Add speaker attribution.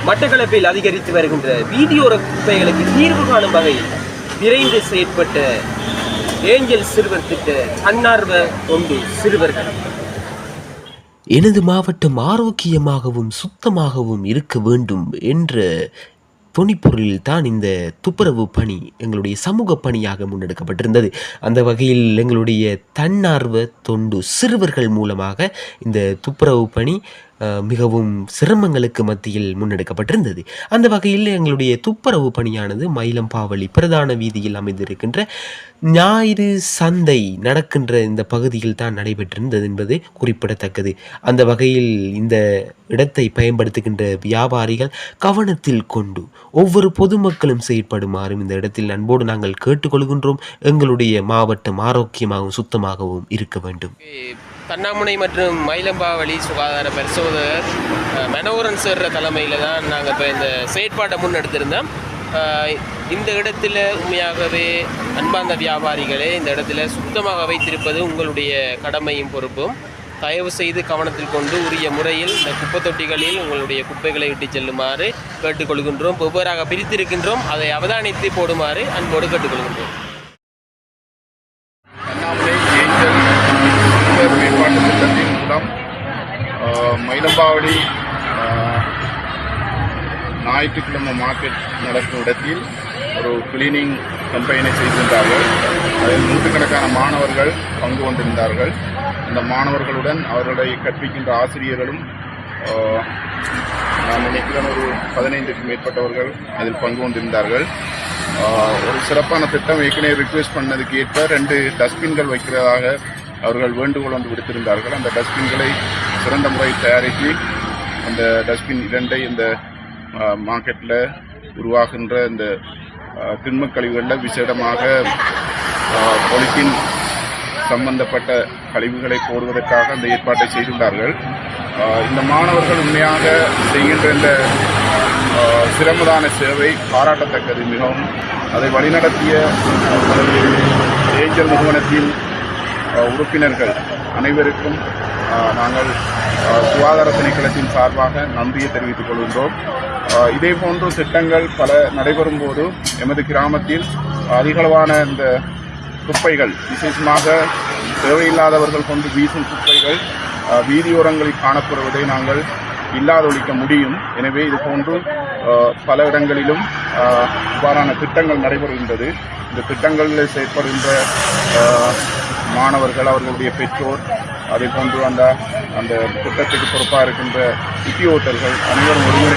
Speaker 1: மட்டக்களப்பில் அதிகரித்து வருகின்ற வீதியோர குப்பைகளுக்கு தீர்வு காணும் வகையில் விரைந்து செயற்பட்ட ஏஞ்சல் சிறுவர் திட்ட தன்னார்வ தொண்டு சிறுவர்கள்.
Speaker 2: எனது மாவட்டம் ஆரோக்கியமாகவும் சுத்தமாகவும் இருக்க வேண்டும் என்ற துணிப்பொருளில் தான் இந்த துப்புரவு பணி எங்களுடைய சமூக பணியாக முன்னெடுக்கப்பட்டிருந்தது. அந்த வகையில் எங்களுடைய தன்னார்வ தொண்டு சிறுவர்கள் மூலமாக இந்த துப்புரவு பணி மிகவும் சிரமங்களுக்கு மத்தியில் முன்னெடுக்கப்பட்டிருந்தது. அந்த வகையில் எங்களுடைய துப்புரவு பணியானது மயிலம்பாவளி பிரதான வீதியில் அமைந்திருக்கின்ற ஞாயிறு சந்தை நடக்கின்ற இந்த பகுதியில் தான் நடைபெற்றிருந்தது என்பது குறிப்பிடத்தக்கது. அந்த வகையில் இந்த இடத்தை பயன்படுத்துகின்ற வியாபாரிகள் கவனத்தில் கொண்டு ஒவ்வொரு பொதுமக்களும் செயற்படுமாறும் இந்த இடத்தில் அன்போடு நாங்கள் கேட்டுக்கொள்கின்றோம். எங்களுடைய மாவட்டம் ஆரோக்கியமாகவும் சுத்தமாகவும் இருக்க வேண்டும்.
Speaker 1: தன்னாமுனை மற்றும் மயிலம்பாவளி சுகாதார பரிசோதகர் மனோகரன் சார் தலைமையில் தான் நாங்கள் இப்போ இந்த செயற்பாட்டை முன்னெடுத்திருந்தோம். இந்த இடத்துல உண்மையாகவே அன்பார்ந்த வியாபாரிகளே, இந்த இடத்துல சுத்தமாக வைத்திருப்பது உங்களுடைய கடமையும் பொறுப்பும். தயவு செய்து கவனத்தில் கொண்டு உரிய முறையில் இந்த குப்பை தொட்டிகளில் உங்களுடைய குப்பைகளை விட்டு செல்லுமாறு கேட்டுக்கொள்கின்றோம். வெவ்வேறாக பிரித்திருக்கின்றோம், அதை அவதானித்து போடுமாறு அன்போடு கேட்டுக்கொள்கின்றோம்.
Speaker 3: மேம்பாட்டு திட்டத்தின் மூலம் மயிலம்பாவளி ஞாயிற்றுக்கிழமை மார்க்கெட் நடக்கும் இடத்தில் ஒரு கிளீனிங் கம்பெயினை செய்திருந்தார்கள். அதில் நூற்றுக்கணக்கான மாணவர்கள் பங்கு கொண்டிருந்தார்கள். அந்த மாணவர்களுடன் அவர்களை கற்பிக்கின்ற ஆசிரியர்களும் நான் நினைக்கிறேன் ஒரு 15க்கும் மேற்பட்டவர்கள் அதில் பங்கு கொண்டிருந்தார்கள். ஒரு சிறப்பான திட்டம். ஏற்கனவே ரிக்வெஸ்ட் பண்ணதுக்கு ஏற்ப 2 டஸ்ட்பின்கள் வைக்கிறதாக அவர்கள் வேண்டுகோள் வந்து விடுத்திருந்தார்கள். அந்த டஸ்ட்பின்களை சிறந்த முறை தயாரித்து அந்த டஸ்ட்பின் 2 இந்த மார்க்கெட்டில் உருவாகின்ற இந்த திண்ம கழிவுகளில் விசேடமாக பொலித்தீன் சம்பந்தப்பட்ட கழிவுகளை போடுவதற்காக அந்த ஏற்பாட்டை செய்துள்ளார்கள். இந்த மாணவர்கள் உண்மையாக செய்கின்ற இந்த சிரமதான சேவை பாராட்டத்தக்கது மிகவும். அதை வழிநடத்திய ஏஞ்சல் நிறுவனத்தின் உறுப்பினர்கள் அனைவருக்கும் நாங்கள் சுகாதார திணைக்களத்தின் சார்பாக நன்றியை தெரிவித்துக் கொள்கின்றோம். இதே போன்ற திட்டங்கள் பல நடைபெறும் போது எமது கிராமத்தில் அதிகளவான இந்த குப்பைகள், விசேஷமாக தேவையில்லாதவர்கள் கொண்டு வீசும் குப்பைகள் வீதியோரங்களில் காணப்படுவதை நாங்கள் இல்லாதொழிக்க முடியும். எனவே இது போன்று பல இடங்களிலும் இவ்வாறான திட்டங்கள் நடைபெறுகின்றது. இந்த திட்டங்களில் செயற்படுகின்ற மாணவர்கள், அவர்களுடைய பெற்றோர், அதே போன்று அந்த திட்டத்துக்கு பொறுப்பாக இருக்கின்ற உத்தியோகத்தர்கள் அனைவரும் ஒருங்கிணைந்து